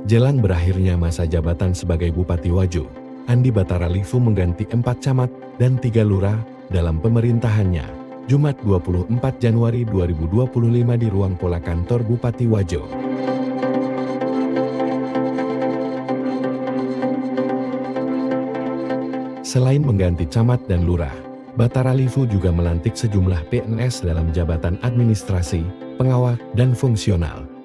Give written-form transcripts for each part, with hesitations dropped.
Jelang berakhirnya masa jabatan sebagai Bupati Wajo, Andi Batara Livu mengganti 4 camat dan 3 lurah dalam pemerintahannya. Jumat 24 Januari 2025 di ruang pola kantor Bupati Wajo. Selain mengganti camat dan lurah, Batara Livu juga melantik sejumlah PNS dalam jabatan administrasi, pengawal, dan fungsional.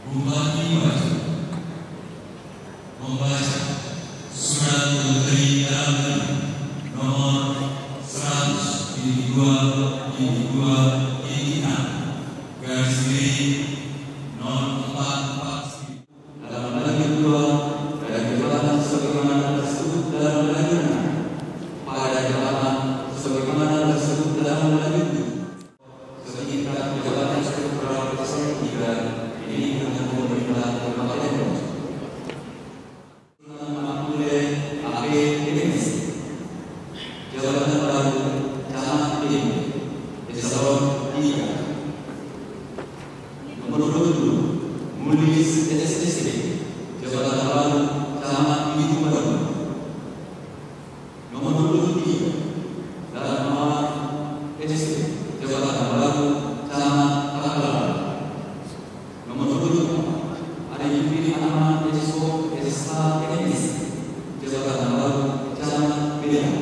Bupati Wajo membaca Surat Menteri Dalam Negeri nomor 100 ini 2 ini 6 garis miring 044 dalam lagi 2 dan jabatan sebagaimana tersebut dalam lagi 6 pada jabatan sebagaimana tersebut dalam lagi 7 sehingga jabatan struktural tersebut 3 ini dengan pemerintah Kabupaten Wajo. Jabatan baru Camat Tim Eselon 3. Nomor 2 Mulis SSD. Jabatan baru Camat Bidu Baru. Nomor 23 dalam nomor SSD. Jabatan baru Camat Takalar. Nomor 24 ada Yudhini Ahmad SSO SSA TNS. Jabatan baru Camat Bidang.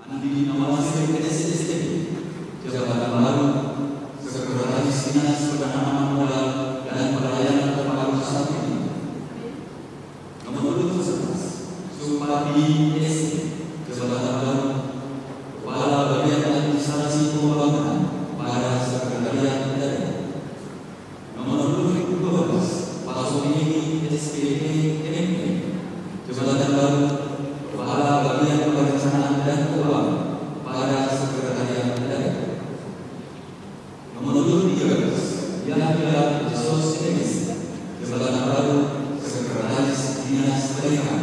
Andi Nawasir SSD. Jabatan baru Sekretaris Dinas Penanaman Modal dan Pelayanan Terpadu Strategi. Nomor 11 Supadi SC. Jabatan baru Kepala Bagian Administrasi Pembangunan pada Sekretariat Daerah. Nomor 12 Pak Soni SPP NMP. Jabatan baru Kepala Bagian Perencanaan dan Keuangan pada Sekretariat Daerah. Nomor 13 Yahya Yesus Emis. Jabatan baru Sekretaris Dinas Pendidikan.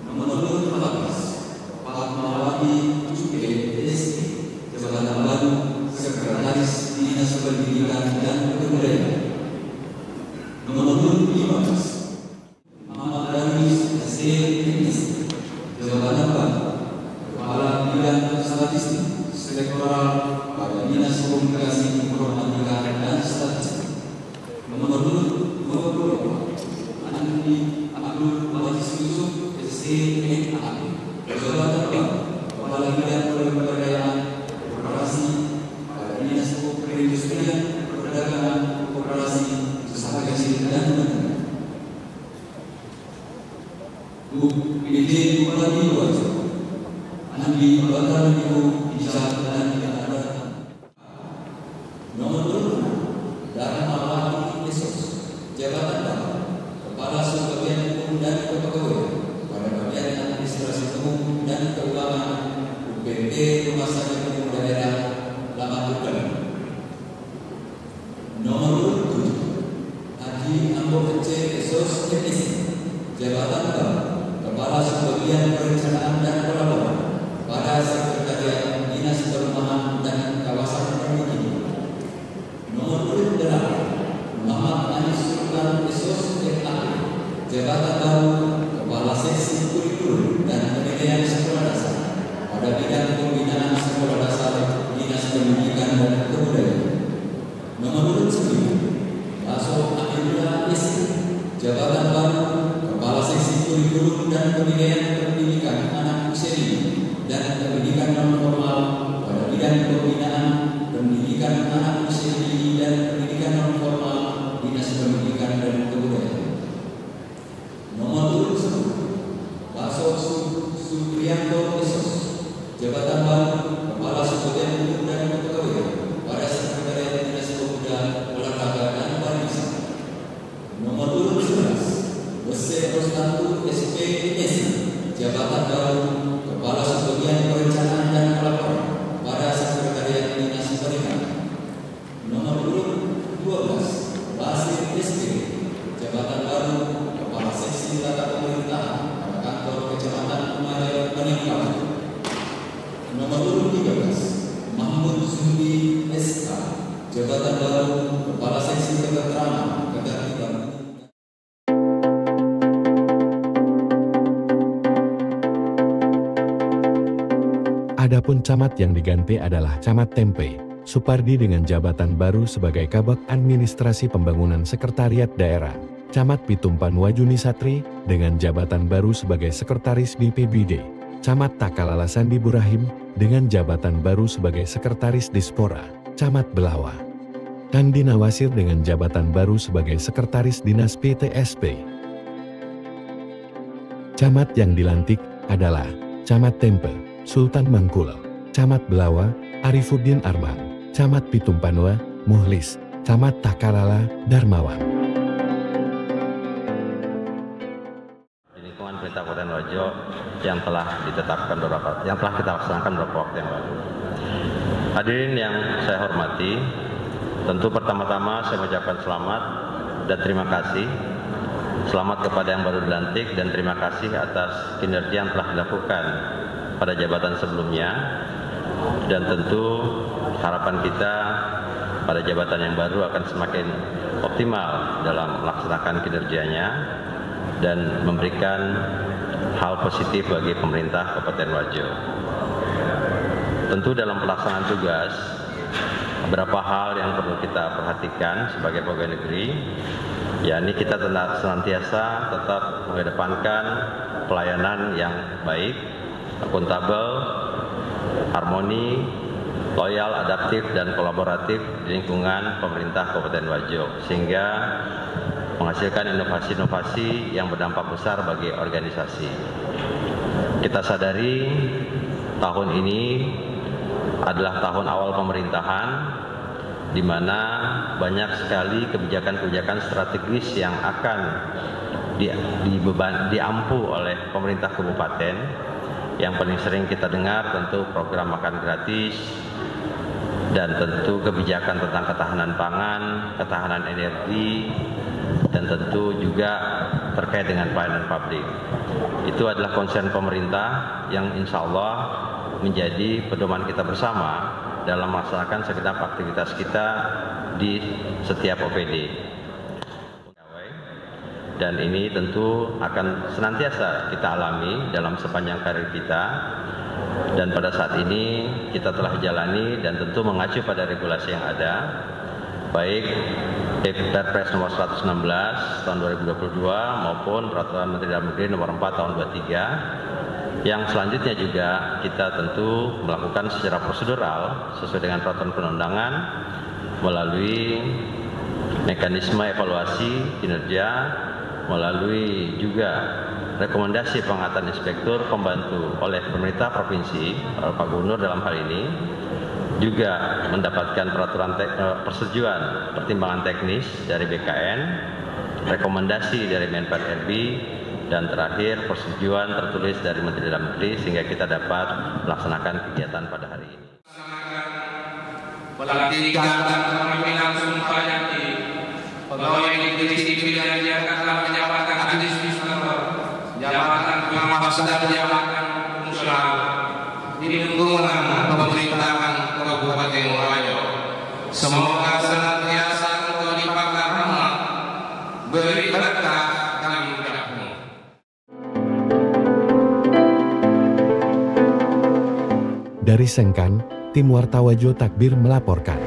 Nomor 14 Pak Mawati Cuke SC. Jabatan baru Sekretaris Dinas Pendidikan dan Kebudayaan. Nomor 15 Muhammad Darwis SC. Jabatan baru Kepala Bidang Statistik Sektoral pada Dinas Komunikasi Informatika dan Statistik. Nomor 24 Andi Abdul Aziz Yusuf SCNA. Jabatan baru Kepala Bidang Pemberdayaan Koperasi pada Dinas Perindustrian, Perdagangan, Koperasi, Usaha Kecil dan Menengah. PJ Bupati Wajo Andi Batara Livu Isyad dan Diantaranya. Nomor 26 Dharma Awati Yesus. Jabatan baru Kepala Subbagian Hukum dan Kepegawaian pada Bagian Administrasi Umum dan Keuangan UPT Rumah Sakit Umum Daerah Lampung. Nomor 27 Haji Ambo Kece Yesus Teknisi. Jabatan baru Kepala Subbagian Perencanaan dan Pelabuhan pada Sekretariat Dinas Perumahan dan Kawasan Permukiman. Nomor 28 Muhammad Anis Sultan Yesus MA. Jabatan baru Kepala Seksi Kurikulum dan Pendidikan Sekolah Dasar pada bidang pembinaan sekolah dasar Dinas Pendidikan dan Kebudayaan. Nomor 29 Laso Akhirullah SC. Jabatan baru Kepala Seksi Kurikulum dan Pendidikan Anak Usia Dini dan Pendidikan Non Formal pada Nomor urut 13, Mahmud Zuhdi SK, Jabatan Baru Kepala Seksi Ketentraman, Ketertiban. Adapun camat yang diganti adalah Camat Tempe Supardi dengan jabatan baru sebagai Kabag Administrasi Pembangunan Sekretariat Daerah. Camat Pitumpan Wajuni Satri dengan jabatan baru sebagai Sekretaris BPBD. Camat Takalala Sandi Burahim dengan jabatan baru sebagai Sekretaris Dispora. Camat Belawa Andi Nawasir dengan jabatan baru sebagai Sekretaris Dinas PTSP. Camat yang dilantik adalah Camat Tempe Sultan Mangkulo, Camat Belawa Arifuddin Arman, Camat Pitumpanwa Muhlis, Camat Takalala Darmawan. Di lingkungan Pemerintah Kabupaten Wajo yang telah kita laksanakan beberapa waktu yang lalu. Hadirin yang saya hormati, tentu pertama-tama saya mengucapkan selamat dan terima kasih. Selamat kepada yang baru dilantik dan terima kasih atas kinerja yang telah dilakukan pada jabatan sebelumnya. Dan tentu harapan kita pada jabatan yang baru akan semakin optimal dalam melaksanakan kinerjanya dan memberikan hal positif bagi pemerintah Kabupaten Wajo. Tentu dalam pelaksanaan tugas, beberapa hal yang perlu kita perhatikan sebagai pegawai negeri, yakni kita senantiasa tetap mengedepankan pelayanan yang baik, akuntabel, harmoni, loyal, adaptif, dan kolaboratif di lingkungan pemerintah Kabupaten Wajo, sehingga menghasilkan inovasi-inovasi yang berdampak besar bagi organisasi. Kita sadari tahun ini adalah tahun awal pemerintahan, di mana banyak sekali kebijakan-kebijakan strategis yang akan diampu oleh pemerintah kabupaten. Yang paling sering kita dengar tentu program makan gratis, dan tentu kebijakan tentang ketahanan pangan, ketahanan energi, dan tentu juga terkait dengan pelayanan publik. Itu adalah concern pemerintah yang insya Allah menjadi pedoman kita bersama dalam melaksanakan segenap aktivitas kita di setiap OPD. Dan ini tentu akan senantiasa kita alami dalam sepanjang karir kita. Dan pada saat ini kita telah jalani dan tentu mengacu pada regulasi yang ada, baik Perpres nomor 116 tahun 2022 maupun Peraturan Menteri Dalam Negeri nomor 4 tahun 23. Yang selanjutnya juga kita tentu melakukan secara prosedural sesuai dengan peraturan perundangan melalui mekanisme evaluasi kinerja, melalui juga rekomendasi pengangkatan inspektur pembantu oleh pemerintah provinsi, Pak Gubernur dalam hal ini, juga mendapatkan persetujuan pertimbangan teknis dari BKN, rekomendasi dari Menpan RB, dan terakhir persetujuan tertulis dari Menteri Dalam Negeri sehingga kita dapat melaksanakan kegiatan pada hari ini. Pelantikan dan pengambilan sumpah yakni pegawai negeri sipil yang diangkat jabatan administrator, jabatan pengawas dan jabatan fungsional di lingkungan pemerintahan Kabupaten Wajo. Semoga senantiasa engkau limpahkan rahmat, beri berkah dan mudahmu. Dari Sengkan, tim Warta Wajo Takbir melaporkan.